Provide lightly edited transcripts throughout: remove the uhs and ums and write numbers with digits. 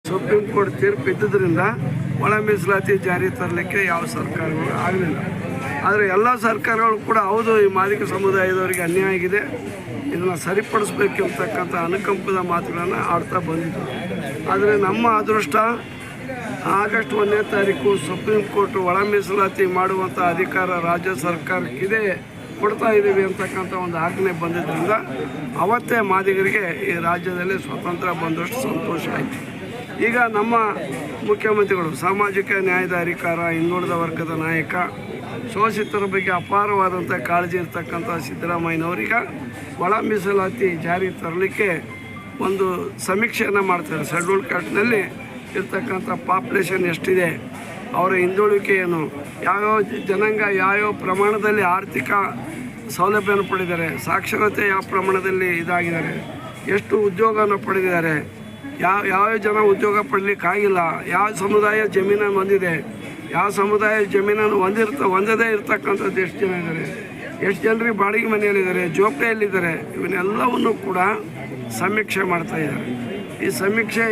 Supreme court ತೀರ್ಪು ಇದ್ದುದರಿಂದ ಒಳ ಮೀಸಲಾತಿ ಜಾರಿ ತರಲಿಕ್ಕೆ ಯಾವ ಸರ್ಕಾರಗಳು ಆಗಲಿಲ್ಲ. ಆದರೆ ಎಲ್ಲ ಸರ್ಕಾರಗಳು ಕೂಡ ಹೌದು ಈ ಮಾದಿಗ ಸಮುದಾಯದವರಿಗೆ ಅನ್ಯಾಯ ಆಗಿದೆ, ಇದನ್ನು ಸರಿಪಡಿಸಬೇಕು ಅಂತಕ್ಕಂಥ ಅನುಕಂಪದ ಮಾತುಗಳನ್ನು ಆಡ್ತಾ ಬಂದಿದ್ದು. ಆದರೆ ನಮ್ಮ ಅದೃಷ್ಟ ಆಗಸ್ಟ್ 1ನೇ ತಾರೀಕು ಸುಪ್ರೀಂ ಕೋರ್ಟ್ ಒಳ ಮೀಸಲಾತಿ ಮಾಡುವಂಥ ಅಧಿಕಾರ ರಾಜ್ಯ ಸರ್ಕಾರಕ್ಕಿದೆ, ಕೊಡ್ತಾ ಇದ್ದೀವಿ ಅಂತಕ್ಕಂಥ ಒಂದು ಆಜ್ಞೆ ಬಂದಿದ್ದರಿಂದ ಅವತ್ತೇ ಮಾದಿಗರಿಗೆ ಈ ರಾಜ್ಯದಲ್ಲಿ ಸ್ವತಂತ್ರ ಬಂದಷ್ಟು ಸಂತೋಷ ಆಯಿತು. ಈಗ ನಮ್ಮ ಮುಖ್ಯಮಂತ್ರಿಗಳು ಸಾಮಾಜಿಕ ನ್ಯಾಯದ ಅಧಿಕಾರ, ಹಿಂದುಳಿದ ವರ್ಗದ ನಾಯಕ, ಶೋಷಿತರ ಬಗ್ಗೆ ಅಪಾರವಾದಂಥ ಕಾಳಜಿ ಇರ್ತಕ್ಕಂಥ ಸಿದ್ದರಾಮಯ್ಯನವರಿಗೆ ಒಳ ಮೀಸಲಾತಿ ಜಾರಿ ತರಲಿಕ್ಕೆ ಒಂದು ಸಮೀಕ್ಷೆಯನ್ನು ಮಾಡ್ತಾರೆ. ಶೆಡ್ಯೂಲ್ ಕಾಸ್ಟ್ನಲ್ಲಿ ಇರ್ತಕ್ಕಂಥ ಪಾಪ್ಯುಲೇಷನ್ ಎಷ್ಟಿದೆ, ಅವರ ಹಿಂದುಳಿಕೆ ಏನು, ಯಾವ್ಯಾವ ಜನಾಂಗ ಯಾವ್ಯಾವ ಪ್ರಮಾಣದಲ್ಲಿ ಆರ್ಥಿಕ ಸೌಲಭ್ಯವನ್ನು ಪಡೆದಿದ್ದಾರೆ, ಸಾಕ್ಷರತೆ ಯಾವ ಪ್ರಮಾಣದಲ್ಲಿ ಇದಾಗಿದ್ದಾರೆ, ಎಷ್ಟು ಉದ್ಯೋಗವನ್ನು ಪಡೆದಿದ್ದಾರೆ, ಯಾವ ಜನ ಉದ್ಯೋಗ ಪಡಲಿಕ್ಕಾಗಿಲ್ಲ, ಯಾವ ಸಮುದಾಯ ಜಮೀನನ್ನು ಹೊಂದಿದೆ, ಯಾವ ಸಮುದಾಯ ಜಮೀನನ್ನು ಹೊಂದದೇ ಇರ್ತಕ್ಕಂಥದ್ದು ಎಷ್ಟು ಜನ ಇದ್ದಾರೆ, ಎಷ್ಟು ಜನರಿಗೆ ಬಾಡಿಗೆ ಮನೆಯಲ್ಲಿದ್ದಾರೆ, ಜೋಪಡಿಯಲ್ಲಿದ್ದಾರೆ, ಇವನ್ನೆಲ್ಲವನ್ನು ಕೂಡ ಸಮೀಕ್ಷೆ ಮಾಡ್ತಾಯಿದ್ದಾರೆ. ಈ ಸಮೀಕ್ಷೆ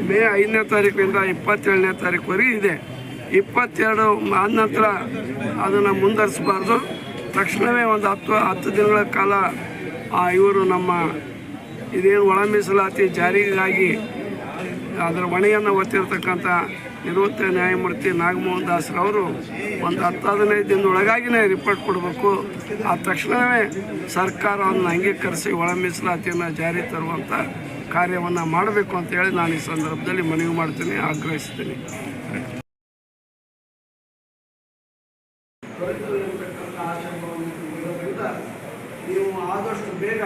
ಮೇ 5ನೇ ತಾರೀಕಿನಿಂದ 27ನೇ ತಾರೀಕುವರೆಗೆ ಇದೆ. 22 ಆದ ನಂತರ ಅದನ್ನು ಮುಂದುವರಿಸಬಾರ್ದು. ತಕ್ಷಣವೇ ಒಂದು 10 ದಿನಗಳ ಕಾಲ ಇವರು ನಮ್ಮ ಇದೇನು ಒಳ ಮೀಸಲಾತಿ ಜಾರಿಗಾಗಿ ಅದರ ಹೊಣೆಯನ್ನು ಹೊತ್ತಿರ್ತಕ್ಕಂಥ ನಿವೃತ್ತ ನ್ಯಾಯಮೂರ್ತಿ ನಾಗಮೋಹನ್ ದಾಸ್ರವರು ಒಂದು 10-15 ದಿನದೊಳಗಾಗಿಯೇ ರಿಪೋರ್ಟ್ ಕೊಡಬೇಕು. ಆ ತಕ್ಷಣವೇ ಸರ್ಕಾರವನ್ನು ಅಂಗೀಕರಿಸಿ ಒಳ ಮೀಸಲಾತಿಯನ್ನು ಜಾರಿ ತರುವಂಥ ಕಾರ್ಯವನ್ನು ಮಾಡಬೇಕು ಅಂತೇಳಿ ನಾನು ಈ ಸಂದರ್ಭದಲ್ಲಿ ಮನವಿ ಮಾಡ್ತೀನಿ, ಆಗ್ರಹಿಸ್ತೀನಿ. ನೀವು ಆದಷ್ಟು ಬೇಗ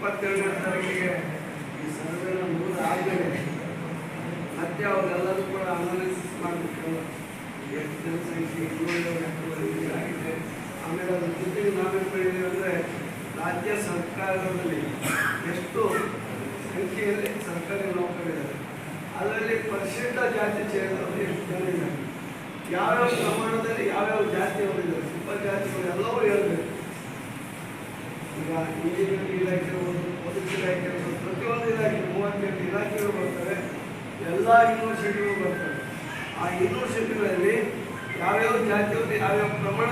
22ನೇ ತಾರೀಕಿಗೆ ಈ ಸರ್ವೆನ ಮುಗಿದ ಆದಮೇಲೆ ಮತ್ತೆ ಅವರೆಲ್ಲರೂ ಕೂಡ ಅನಾಲಿಸಿಸ್ ಮಾಡಬೇಕು, ಎಷ್ಟು ಜನಸಂಖ್ಯೆ ಆಗಿದೆ. ಆಮೇಲೆ ಅದ್ರ ಜೊತೆಗೆ ನಾವೇನು ಮಾಡಿದ್ದೀವಿ ಅಂದರೆ ರಾಜ್ಯ ಸರ್ಕಾರದಲ್ಲಿ ಎಷ್ಟು ಸಂಖ್ಯೆಯಲ್ಲಿ ಸರ್ಕಾರಿ ನೌಕರಿದ್ದಾರೆ, ಅದರಲ್ಲಿ ಪರಿಶಿಷ್ಟ ಜಾತಿ ಸೇರಿದವರು ಎಷ್ಟು ಜನ ಇದ್ದಾರೆ, ಯಾವ್ಯಾವ ಪ್ರಮಾಣದಲ್ಲಿ ಯಾವ್ಯಾವ ಜಾತಿಯವರಿದ್ದಾರೆ, ಉಪಜಾತಿಗಳು ಎಲ್ಲವೂ ಹೇಳಬೇಕು. ಈಗ ಇಂಜಿನಿಯರಿಂಗ್ ಇಲಾಖೆ ಇರ್ಬೋದು, ಪೊಲೀಸ್ ಇಲಾಖೆ ಇರ್ಬೋದು, ಪ್ರತಿಯೊಂದು ಇಲಾಖೆ 38 ಇಲಾಖೆಗಳು ಬರ್ತವೆ, ಎಲ್ಲ ಯೂನಿವರ್ಸಿಟಿಗಳು ಬರ್ತವೆ. ಆ ಯೂನಿವರ್ಸಿಟಿಗಳಲ್ಲಿ ಯಾವ್ಯಾವ ಜಾತಿಯವರು ಯಾವ್ಯಾವ ಪ್ರಮಾಣ